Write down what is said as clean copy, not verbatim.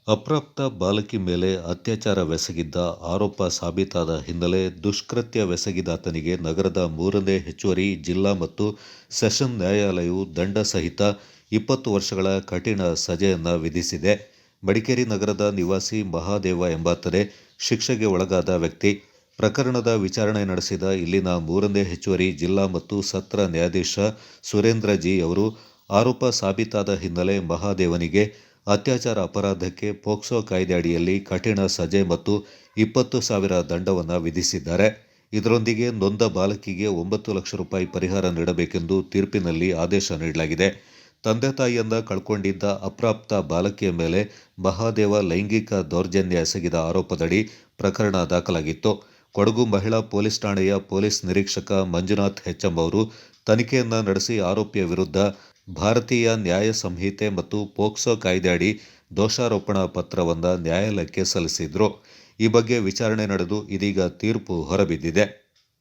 ಅಪ್ರಾಪ್ತ ಬಾಲಕಿ ಮೇಲೆ ಅತ್ಯಾಚಾರವೆಸಗಿದ್ದ ಆರೋಪ ಸಾಬೀತಾದ ಹಿನ್ನೆಲೆ ದುಷ್ಕೃತ್ಯವೆಸಗಿದಾತನಿಗೆ ನಗರದ 3ನೇ ಹೆಚ್ಚುವರಿ ಜಿಲ್ಲಾ ಮತ್ತು ಸೆಷನ್ ನ್ಯಾಯಾಲಯವು ದಂಡ ಸಹಿತ 20 ವರ್ಷಗಳ ಕಠಿಣ ಸಜೆಯನ್ನ ವಿಧಿಸಿದೆ. ಮಡಿಕೇರಿ ನಗರದ ನಿವಾಸಿ ಮಹಾದೇವ ಎಂಬಾತನೇ ಶಿಕ್ಷೆಗೆ ಒಳಗಾದ ವ್ಯಕ್ತಿ. ಪ್ರಕರಣದ ವಿಚಾರಣೆ ನಡೆಸಿದ ಇಲ್ಲಿನ 3ನೇ ಹೆಚ್ಚುವರಿ ಜಿಲ್ಲಾ ಮತ್ತು ಸತ್ರ ನ್ಯಾಯಾಧೀಶ ಸುರೇಂದ್ರ ಜಿ ಅವರು ಆರೋಪ ಸಾಬೀತಾದ ಹಿನ್ನೆಲೆ ಮಹಾದೇವನಿಗೆ ಅತ್ಯಾಚಾರ ಅಪರಾಧಕ್ಕೆ ಪೋಕ್ಸೋ ಕಾಯ್ದೆ ಅಡಿಯಲ್ಲಿ ಕಠಿಣ ಸಜೆ ಮತ್ತು 20,000 ದಂಡವನ್ನು ವಿಧಿಸಿದ್ದಾರೆ. ಇದರೊಂದಿಗೆ ನೊಂದ ಬಾಲಕಿಗೆ 9 ಲಕ್ಷ ರೂಪಾಯಿ ಪರಿಹಾರ ನೀಡಬೇಕೆಂದು ತೀರ್ಪಿನಲ್ಲಿ ಆದೇಶ ನೀಡಲಾಗಿದೆ. ತಂದೆ ತಾಯಿಯನ್ನ ಕಳ್ಕೊಂಡಿದ್ದ ಅಪ್ರಾಪ್ತ ಬಾಲಕಿಯ ಮೇಲೆ ಮಹಾದೇವ ಲೈಂಗಿಕ ದೌರ್ಜನ್ಯ ಎಸಗಿದ ಆರೋಪದಡಿ ಪ್ರಕರಣ ದಾಖಲಾಗಿತ್ತು. ಕೊಡಗು ಮಹಿಳಾ ಪೊಲೀಸ್ ಠಾಣೆಯ ಪೊಲೀಸ್ ನಿರೀಕ್ಷಕ ಮಂಜುನಾಥ್ ಹೆಚ್ಎಂ ಅವರು ತನಿಖೆಯನ್ನ ನಡೆಸಿ ಆರೋಪಿಯ ವಿರುದ್ಧ ಭಾರತೀಯ ನ್ಯಾಯ ಸಂಹಿತೆ ಮತ್ತು ಪೋಕ್ಸೋ ಕಾಯ್ದೆ ಅಡಿ ದೋಷಾರೋಪಣಾ ಪತ್ರವನ್ನು ನ್ಯಾಯಾಲಯಕ್ಕೆ ಸಲ್ಲಿಸಿದ್ರು. ಈ ಬಗ್ಗೆ ವಿಚಾರಣೆ ನಡೆದು ಇದೀಗ ತೀರ್ಪು ಹೊರಬಿದ್ದಿದೆ.